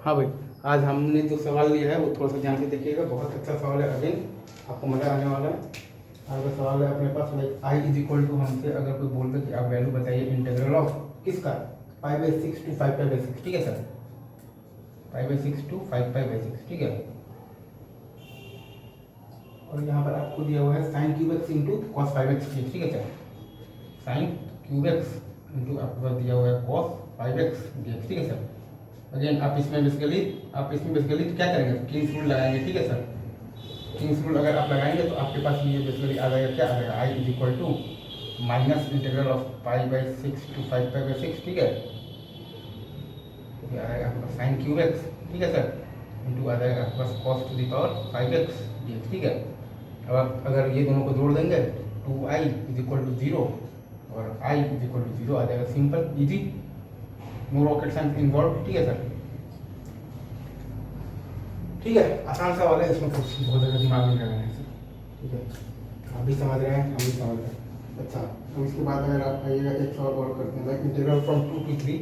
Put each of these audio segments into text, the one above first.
हाँ भाई, आज हमने जो सवाल लिया है वो थोड़ा सा ध्यान से देखिएगा, बहुत अच्छा सवाल है। अगेन आपको मज़ा आने वाला है। आज का सवाल है अपने पास, like I is equal to, हमसे अगर कोई बोल दे कि आप वैल्यू बताइए इंटीग्रल ऑफ किसका, 5/6 टू 5π/6, ठीक है सर, 5/6 टू 5π/6, ठीक है। और यहाँ पर आपको दिया हुआ है sine cube x into cos 5x, ठीक है sir, sine cube x into आपके पास दिया हुआ है कॉस 5x, ठीक है सर। अगेन आप इसमें बेसिकली क्या करेंगे, किंग्स रूल लगाएंगे, ठीक है सर। किंग्स रूल अगर आप लगाएंगे तो आपके पास ये बेसिकली आ जाएगा, क्या आ जाएगा, I is equal to minus integral of 5/6 to 5π/6, ठीक है। तो आ जाएगा आपके पास साइन क्यूब एक्स, ठीक है सर, इंटू आ जाएगा आपके पास cos to the power 5x dx, ठीक है। अब आप अगर ये दोनों को जोड़ देंगे 2i इज इक्वल टू 0 और i इज इक्वल टू 0 आ जाएगा, simple easy, no rocket science involve, ठीक है सर। ठीक है, आसान सवाल है, इसमें कुछ बहुत ज़्यादा दिमाग नहीं लगाना है सर, ठीक है। आप भी समझ रहे हैं, हम भी समझ रहे हैं। अच्छा, अब इसके बाद अगर आप आइएगा एक सवाल और करते हैं, like integral from 2 to 3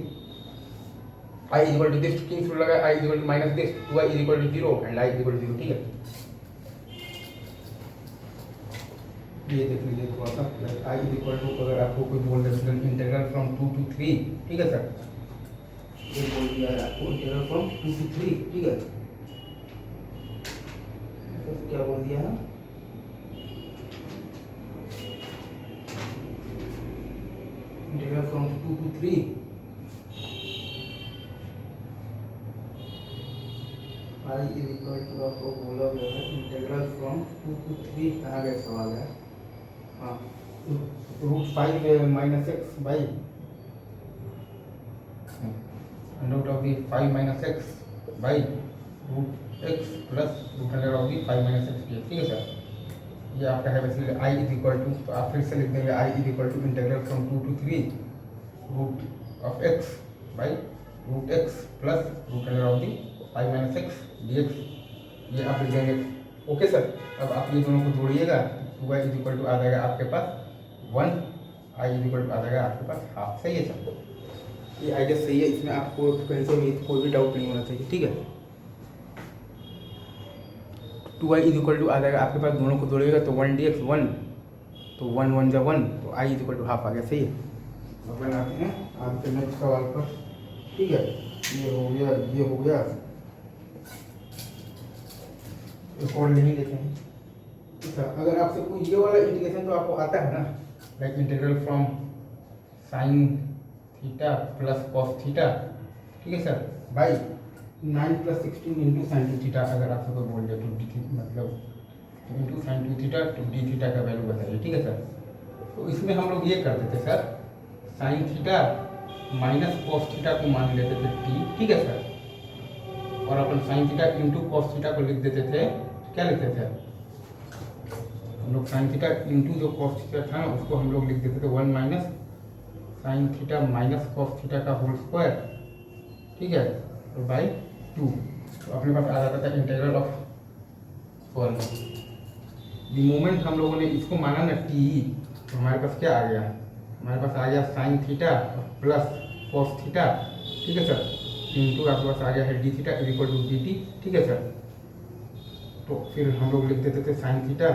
I is equal to this, King's rule लगा, I is equal to minus this, 2i is equal to 0 and I is equal to 0, ठीक है। ये देख लीजिए थोड़ा सा, like I is equal to, अगर आपको कोई बोल दे इंटीग्रल फ्रॉम 2 to 3, ठीक है सर, ये बोल दिया है आपको इंटीग्रल फ्रॉम 2 to 3, ठीक है। तो क्या बोल दिया है, integral from 2 to 3 I is equal to, आपको बोला गया है इंटीग्रल फ्रॉम 2 to 3, कहाँ गया सवाल है, हाँ, √5 minus x by under of the 5 minus x by √x plus √100 of the 5 minus x, ठीक है सर। ये आपका है वैसे आई इज इक्वल टू, तो आप फिर से लिख देंगे I is equal to integral from 2 to 3 root of X by √x plus √100 of the 5 minus X dx, ये आप लिख देंगे, ओके सर। अब आप ये दोनों को जोड़िएगा, 2y इज इक्वल टू आ जाएगा आपके पास 1, आई इज इक्वल टू आ जाएगा आपके पास हाफ, सही है सर। ये आइडिया सही है, इसमें आपको कहीं से भी कोई भी डाउट नहीं होना चाहिए, ठीक है। 2y इज इक्वल टू आ जाएगा आपके पास, दोनों को जोड़िएगा तो 1 dx 1, तो 1 1 जा 1, तो i is equal to half आ गया, सही है। अब बनाते हैं आज के नेक्स्ट सवाल पर, ठीक है। ये हो गया, ये हो गया, एक और नहीं लेते हैं। अच्छा, अगर आपसे कोई ये वाला इंटीग्रेशन तो आपको आता है ना, like integral from sign theta plus cos theta, ठीक है sir, by 9 + 16 into sine 2 theta, अगर आपसे कोई बोल दे तो डी मतलब इंटू साइन 2 थीटा तो डी थीटा का वैल्यू बताइए, ठीक है सर। तो इसमें हम लोग ये करते थे sir, sine theta minus cos theta को मान लेते थे टी, ठीक है सर, और अपन sine theta into cos theta को लिख देते थे, क्या लिखते थे हम लोग, साइन थीटा इंटू जो कॉस थीटा था ना उसको हम लोग लिख देते थे 1 minus sine theta minus cos theta का होल स्क्वायर, ठीक है, तो बाई 2, तो अपने पास आ जाता था integral of, sorry the moment हम लोगों ने इसको माना ना टी, तो हमारे पास क्या आ गया, हमारे पास आ गया sine theta plus cos theta, ठीक है सर, इंटू आपके पास आ गया है d theta is equal to D t, ठीक है सर। तो फिर हम लोग लिख देते थे sign theta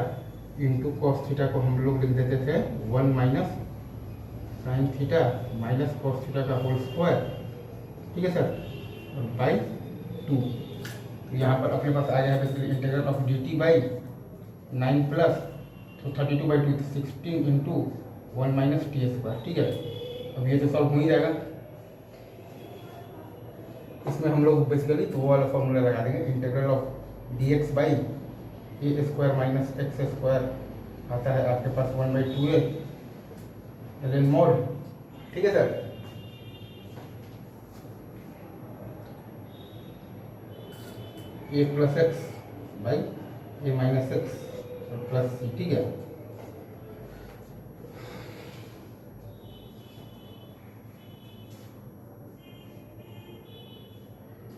into cos theta को हम लोग लिख देते थे 1 minus sine theta minus cos theta का होल स्क्वायर, ठीक है सर, और बाई 2। तो यहाँ पर अपने पास आ गया है basically integral of D T by 9 plus, तो 32/2 16 इंटू 1 माइनस टी स्क्वायर, ठीक है। अब ये तो सॉल्व हो ही जाएगा, इसमें हम लोग बेसिकली वो वाला फॉर्मूला लगा देंगे, integral of D X by A square minus X square आता है आपके पास 1/2a एल मोड, ठीक है sir. A plus X by A minus X plus C, ठीक है।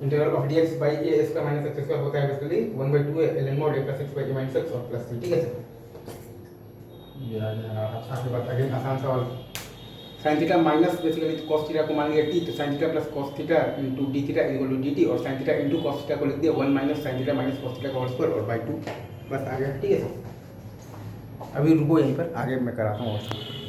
Integral of dx by A square minus X square होता है basically 1/2a ln mod a plus x by a minus x और plus c, ठीक है sir. ये आ गया। अच्छा, आपके पास अगेन आसान सवाल, sine theta minus basically cos theta को मान लिया टी, तो sine theta plus cos theta into D theta equal to D T, और sine theta into cos theta को लिख दिया 1 minus sine theta minus cos theta का होल स्क्वायर और बाई 2, बस आ गया। ठीक है सर, अभी रुको यहीं पर, आगे मैं कराता हूँ और